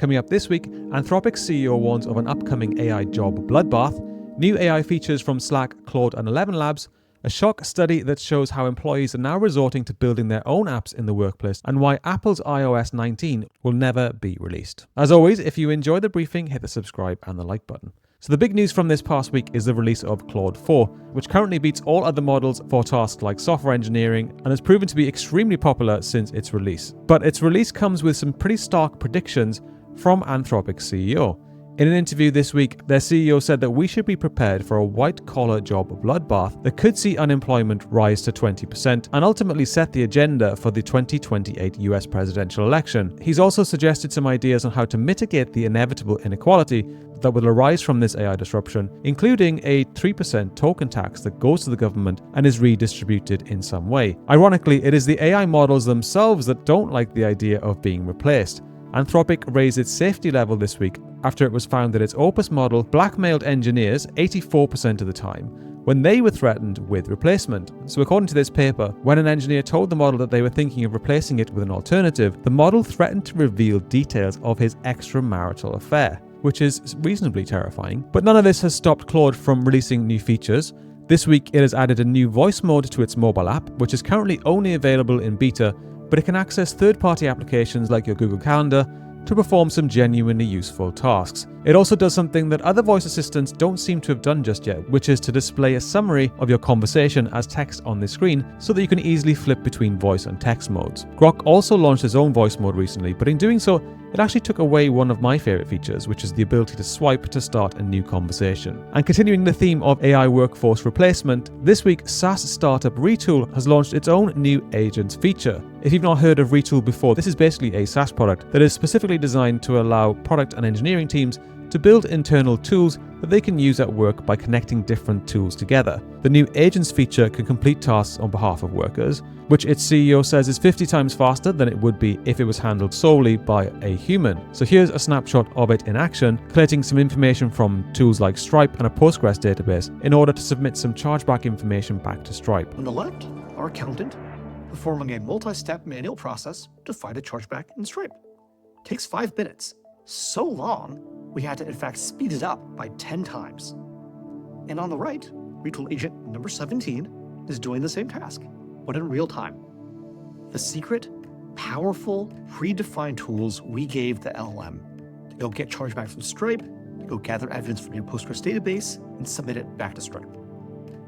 Coming up this week, Anthropic CEO warns of an upcoming AI job bloodbath, new AI features from Slack, Claude and ElevenLabs, a shock study that shows how employees are now resorting to building their own apps in the workplace, and why Apple's iOS 19 will never be released. As always, if you enjoy the briefing, hit the subscribe and the like button. So the big news from this past week is the release of Claude 4, which currently beats all other models for tasks like software engineering and has proven to be extremely popular since its release. But its release comes with some pretty stark predictions from Anthropic CEO. In an interview this week, their CEO said that we should be prepared for a white-collar job bloodbath that could see unemployment rise to 20% and ultimately set the agenda for the 2028 US presidential election. He's also suggested some ideas on how to mitigate the inevitable inequality that will arise from this AI disruption, including a 3% token tax that goes to the government and is redistributed in some way. Ironically, it is the AI models themselves that don't like the idea of being replaced. Anthropic raised its safety level this week after it was found that its Opus model blackmailed engineers 84% of the time when they were threatened with replacement. So according to this paper, when an engineer told the model that they were thinking of replacing it with an alternative, the model threatened to reveal details of his extramarital affair, which is reasonably terrifying. But none of this has stopped Claude from releasing new features. This week, it has added a new voice mode to its mobile app, which is currently only available in beta, but it can access third-party applications like your Google Calendar to perform some genuinely useful tasks. It also does something that other voice assistants don't seem to have done just yet, which is to display a summary of your conversation as text on the screen so that you can easily flip between voice and text modes. Grok also launched its own voice mode recently, but in doing so, it actually took away one of my favorite features, which is the ability to swipe to start a new conversation. And continuing the theme of AI workforce replacement, this week SaaS startup Retool has launched its own new agents feature. If you've not heard of Retool before, this is basically a SaaS product that is specifically designed to allow product and engineering teams to build internal tools that they can use at work by connecting different tools together. The new agents feature can complete tasks on behalf of workers, which its CEO says is 50 times faster than it would be if it was handled solely by a human. So here's a snapshot of it in action, collating some information from tools like Stripe and a Postgres database in order to submit some chargeback information back to Stripe. On the left, our accountant performing a multi-step manual process to find a chargeback in Stripe. Takes 5 minutes. So long, we had to in fact speed it up by 10 times. And on the right, Retool agent number 17 is doing the same task, but in real time. The secret, powerful, predefined tools we gave the LLM to go get chargeback from Stripe, to go gather evidence from your Postgres database, and submit it back to Stripe.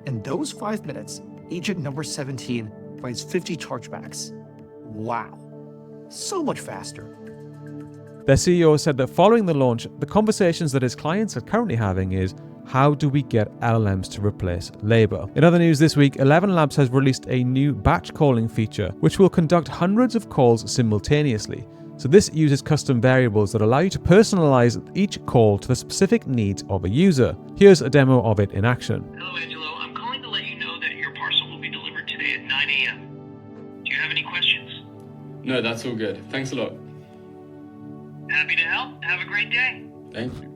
In those 5 minutes, agent number 17 finds 50 chargebacks. Wow, so much faster. Their CEO said that following the launch, the conversations that his clients are currently having is, how do we get LLMs to replace labor? In other news this week, ElevenLabs has released a new batch calling feature, which will conduct hundreds of calls simultaneously. So this uses custom variables that allow you to personalize each call to the specific needs of a user. Here's a demo of it in action. Hello, Angelo. I'm calling to let you know that your parcel will be delivered today at 9 a.m. Do you have any questions? No, that's all good. Thanks a lot. Happy to help. Have a great day. Thank you.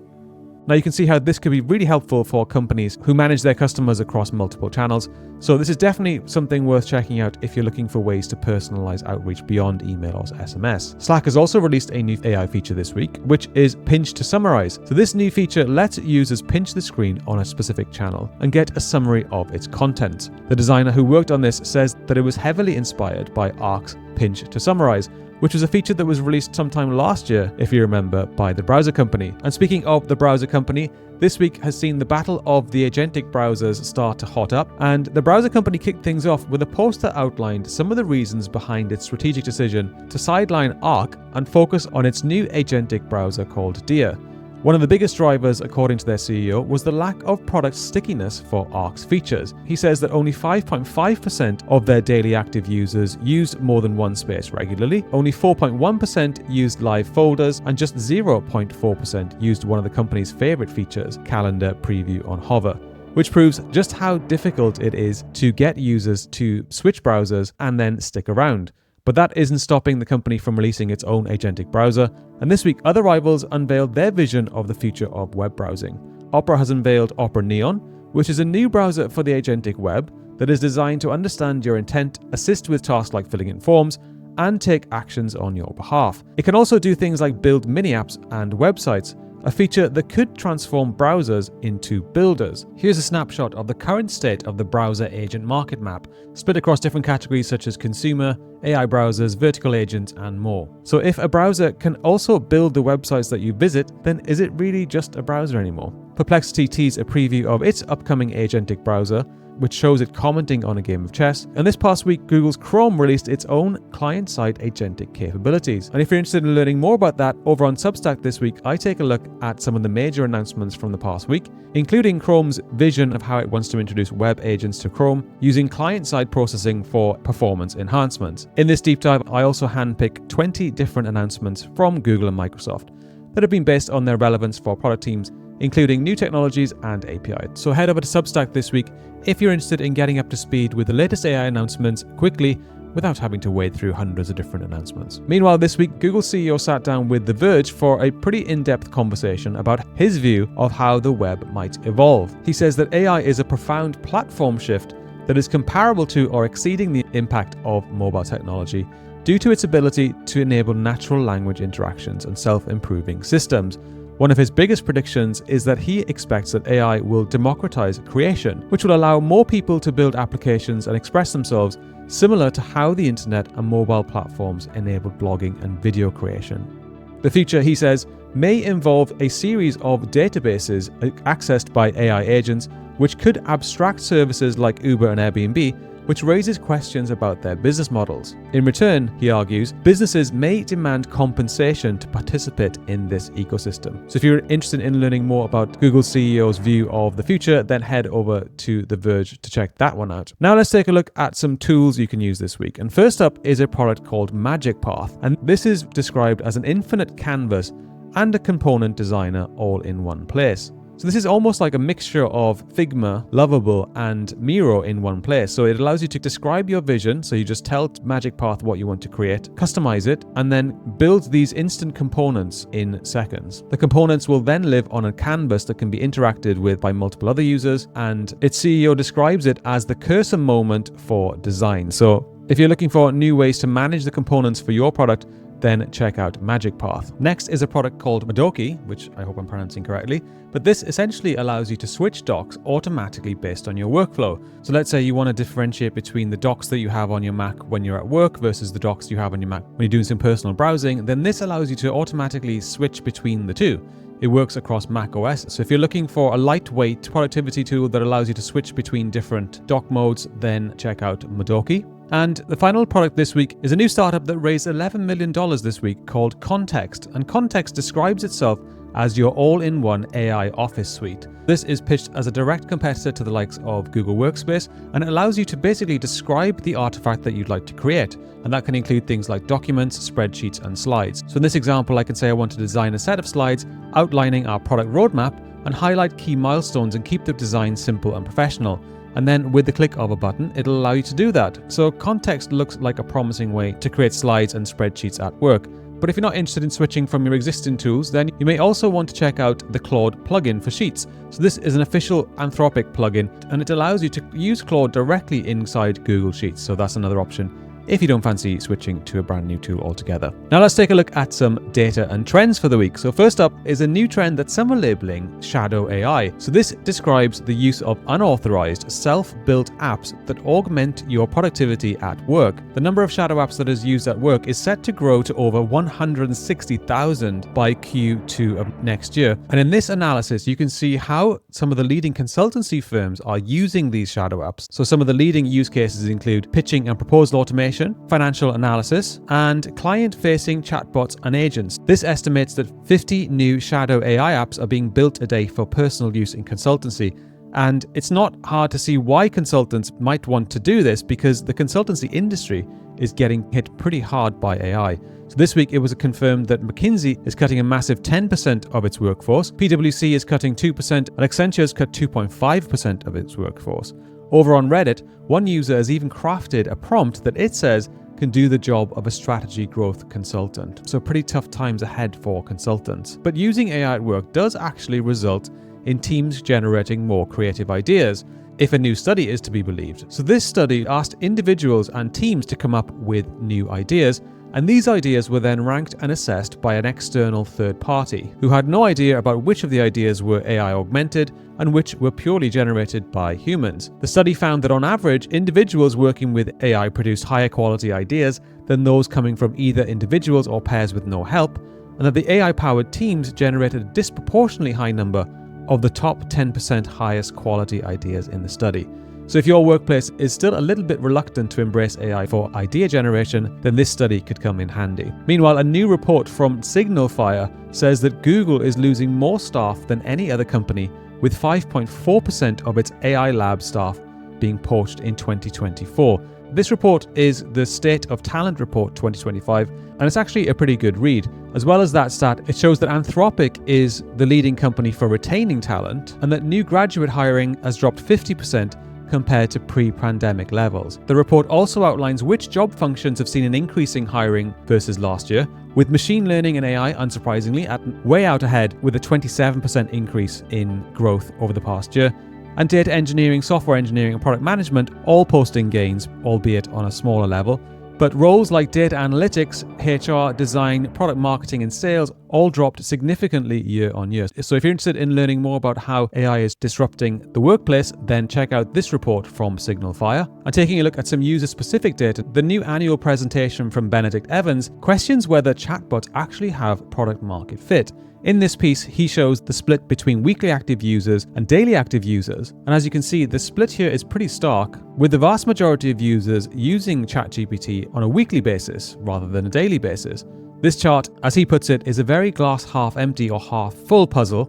Now you can see how this could be really helpful for companies who manage their customers across multiple channels. So this is definitely something worth checking out if you're looking for ways to personalize outreach beyond email or SMS. Slack has also released a new AI feature this week, which is pinch to summarize. So this new feature lets users pinch the screen on a specific channel and get a summary of its content. The designer who worked on this says that it was heavily inspired by Arc's pinch to summarize, which was a feature that was released sometime last year, if you remember, by the browser company. And speaking of the browser company, this week has seen the battle of the agentic browsers start to hot up, and the browser company kicked things off with a post that outlined some of the reasons behind its strategic decision to sideline Arc and focus on its new agentic browser called Deer. One of the biggest drivers, according to their CEO, was the lack of product stickiness for Arc's features. He says that only 5.5% of their daily active users used more than one space regularly, only 4.1% used live folders, and just 0.4% used one of the company's favorite features, Calendar Preview on Hover, which proves just how difficult it is to get users to switch browsers and then stick around. But that isn't stopping the company from releasing its own agentic browser, and this week other rivals unveiled their vision of the future of web browsing. Opera has unveiled Opera Neon, which is a new browser for the agentic web that is designed to understand your intent, assist with tasks like filling in forms, and take actions on your behalf. It can also do things like build mini apps and websites, a feature that could transform browsers into builders. Here's a snapshot of the current state of the browser agent market map, split across different categories such as consumer, AI browsers, vertical agents, and more. So if a browser can also build the websites that you visit, then is it really just a browser anymore? Perplexity teased a preview of its upcoming agentic browser, which shows it commenting on a game of chess. And this past week, Google's Chrome released its own client-side agentic capabilities. And if you're interested in learning more about that, over on Substack this week, I take a look at some of the major announcements from the past week, including Chrome's vision of how it wants to introduce web agents to Chrome using client-side processing for performance enhancements. In this deep dive, I also handpick 20 different announcements from Google and Microsoft that have been based on their relevance for product teams, including new technologies and APIs. So head over to Substack this week if you're interested in getting up to speed with the latest AI announcements quickly without having to wade through hundreds of different announcements. Meanwhile, this week, Google CEO sat down with The Verge for a pretty in-depth conversation about his view of how the web might evolve. He says that AI is a profound platform shift that is comparable to or exceeding the impact of mobile technology due to its ability to enable natural language interactions and self-improving systems. One of his biggest predictions is that he expects that AI will democratize creation, which will allow more people to build applications and express themselves, similar to how the internet and mobile platforms enabled blogging and video creation. The future, he says, may involve a series of databases accessed by AI agents, which could abstract services like Uber and Airbnb, which raises questions about their business models. In return, he argues, businesses may demand compensation to participate in this ecosystem. So if you're interested in learning more about Google's CEO's view of the future, then head over to The Verge to check that one out. Now let's take a look at some tools you can use this week. And first up is a product called Magic Path. And this is described as an infinite canvas and a component designer all in one place. So this is almost like a mixture of Figma, Lovable, and Miro in one place. So it allows you to describe your vision. So you just tell Magic Path what you want to create, customize it, and then build these instant components in seconds. The components will then live on a canvas that can be interacted with by multiple other users, and its CEO describes it as the cursor moment for design. So if you're looking for new ways to manage the components for your product, then check out Magic Path. Next is a product called Modoki, which I hope I'm pronouncing correctly, but this essentially allows you to switch docs automatically based on your workflow. So let's say you want to differentiate between the docs that you have on your Mac when you're at work versus the docs you have on your Mac when you're doing some personal browsing, then this allows you to automatically switch between the two. It works across Mac OS. So if you're looking for a lightweight productivity tool that allows you to switch between different doc modes, then check out Modoki. And the final product this week is a new startup that raised $11 million this week called Context. And Context describes itself as your all-in-one AI office suite. This is pitched as a direct competitor to the likes of Google Workspace, and it allows you to basically describe the artifact that you'd like to create. And that can include things like documents, spreadsheets, and slides. So in this example, I can say I want to design a set of slides outlining our product roadmap and highlight key milestones and keep the design simple and professional. And then with the click of a button, it'll allow you to do that. So Context looks like a promising way to create slides and spreadsheets at work. But if you're not interested in switching from your existing tools, then you may also want to check out the Claude plugin for Sheets. So this is an official Anthropic plugin, and it allows you to use Claude directly inside Google Sheets. So that's another option if you don't fancy switching to a brand new tool altogether. Now let's take a look at some data and trends for the week. So first up is a new trend that some are labeling shadow AI. So this describes the use of unauthorized self-built apps that augment your productivity at work. The number of shadow apps that is used at work is set to grow to over 160,000 by Q2 of next year. And in this analysis, you can see how some of the leading consultancy firms are using these shadow apps. So some of the leading use cases include pitching and proposal automation, financial analysis, and client-facing chatbots and agents. This estimates that 50 new shadow AI apps are being built a day for personal use in consultancy. And it's not hard to see why consultants might want to do this, because the consultancy industry is getting hit pretty hard by AI. So this week it was confirmed that McKinsey is cutting a massive 10% of its workforce, PwC is cutting 2%, and Accenture has cut 2.5% of its workforce. Over on Reddit, one user has even crafted a prompt that it says can do the job of a strategy growth consultant. So pretty tough times ahead for consultants. But using AI at work does actually result in teams generating more creative ideas. if a new study is to be believed. So this study asked individuals and teams to come up with new ideas, and these ideas were then ranked and assessed by an external third party who had no idea about which of the ideas were AI augmented and which were purely generated by humans. The study found that on average, individuals working with AI produced higher quality ideas than those coming from either individuals or pairs with no help, and that the AI-powered teams generated a disproportionately high number of the top 10% highest quality ideas in the study. So if your workplace is still a little bit reluctant to embrace AI for idea generation, then this study could come in handy. Meanwhile, a new report from SignalFire says that Google is losing more staff than any other company, with 5.4% of its AI lab staff being poached in 2024. This report is the State of Talent Report 2025, and it's actually a pretty good read. As well as that stat, it shows that Anthropic is the leading company for retaining talent, and that new graduate hiring has dropped 50% compared to pre-pandemic levels. The report also outlines which job functions have seen an increasing hiring versus last year, with machine learning and AI, unsurprisingly, way out ahead with a 27% increase in growth over the past year, and data engineering, software engineering, and product management all posting gains, albeit on a smaller level. But roles like data analytics, HR, design, product marketing, and sales all dropped significantly year on year. So if you're interested in learning more about how AI is disrupting the workplace, then check out this report from SignalFire. And taking a look at some user-specific data, the new annual presentation from Benedict Evans questions whether chatbots actually have product market fit. In this piece, he shows the split between weekly active users and daily active users. And as you can see, the split here is pretty stark, with the vast majority of users using ChatGPT on a weekly basis rather than a daily basis. This chart, as he puts it, is a very glass half empty or half full puzzle,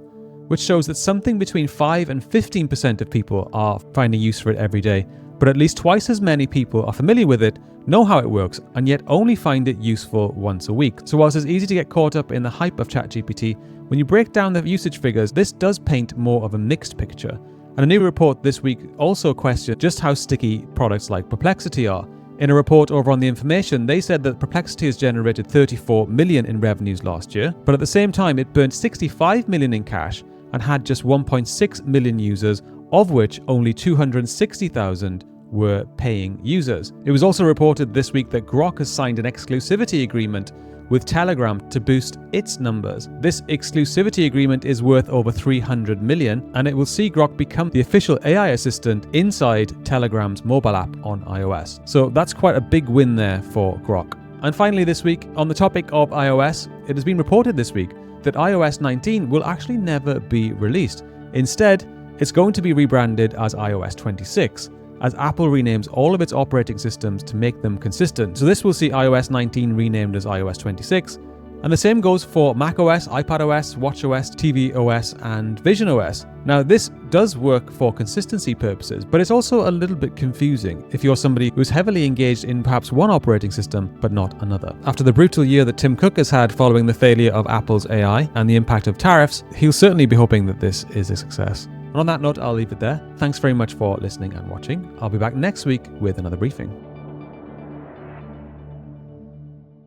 which shows that something between 5 and 15% of people are finding use for it every day, but at least twice as many people are familiar with it, know how it works, and yet only find it useful once a week. So whilst it's easy to get caught up in the hype of ChatGPT, when you break down the usage figures, this does paint more of a mixed picture. And a new report this week also questioned just how sticky products like Perplexity are. In a report over on The Information, they said that Perplexity has generated 34 million in revenues last year, but at the same time it burned 65 million in cash and had just 1.6 million users, of which only 260,000 were paying users. It was also reported this week that Grok has signed an exclusivity agreement with Telegram to boost its numbers. This exclusivity agreement is worth over 300 million, and it will see Grok become the official AI assistant inside Telegram's mobile app on iOS. So that's quite a big win there for Grok. And finally this week, on the topic of iOS, it has been reported this week that iOS 19 will actually never be released. Instead, it's going to be rebranded as iOS 26, as Apple renames all of its operating systems to make them consistent. So this will see iOS 19 renamed as iOS 26, and the same goes for macOS, iPadOS, watchOS, tvOS, and visionOS. Now this does work for consistency purposes, but it's also a little bit confusing if you're somebody who's heavily engaged in perhaps one operating system but not another. After the brutal year that Tim Cook has had following the failure of Apple's AI and the impact of tariffs, he'll certainly be hoping that this is a success. And on that note, I'll leave it there. Thanks very much for listening and watching. I'll be back next week with another briefing.